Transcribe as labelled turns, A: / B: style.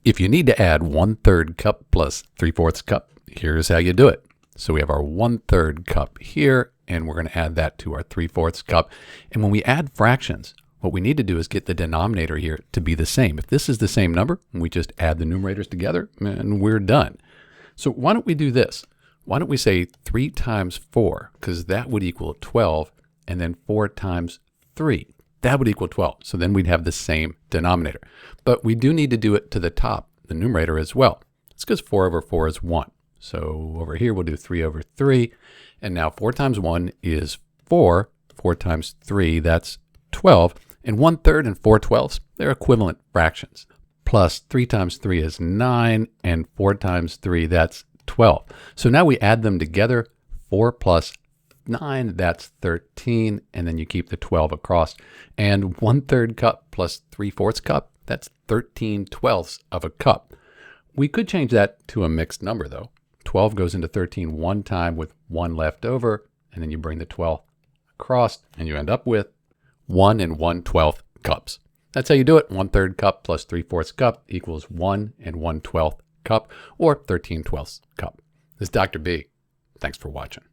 A: If you need to add 1/3 cup plus 3/4 cup, here's how you do it. So we have our 1/3 cup here, and we're going to add that to our 3/4 cup. And when we add fractions, what we need to do is get the denominator here to be the same. If this is the same number, we just add the numerators together, and we're done. So why don't we do this? Why don't we say 3 times 4, because that would equal 12, and then 4 times 3. That would equal 12. So then we'd have the same denominator. But we do need to do it to the top, the numerator as well. It's because 4 over 4 is 1. So over here we'll do 3 over 3. And now 4 times 1 is 4. 4 times 3, that's 12. And 1/3 and 4/12, they're equivalent fractions. Plus 3 times 3 is 9. And 4 times 3, that's 12. So now we add them together. 4 plus 9, that's 13, and then you keep the 12 across. And 1/3 cup plus 3/4 cup, that's 13/12 of a cup. We could change that to a mixed number though. 12 goes into 13 one time with 1 left over, and then you bring the 12 across, and you end up with 1 1/12 cups. That's how you do it. 1/3 cup plus 3/4 cup equals 1 1/12 cup, or 13/12 cup. This is Dr. B. Thanks for watching.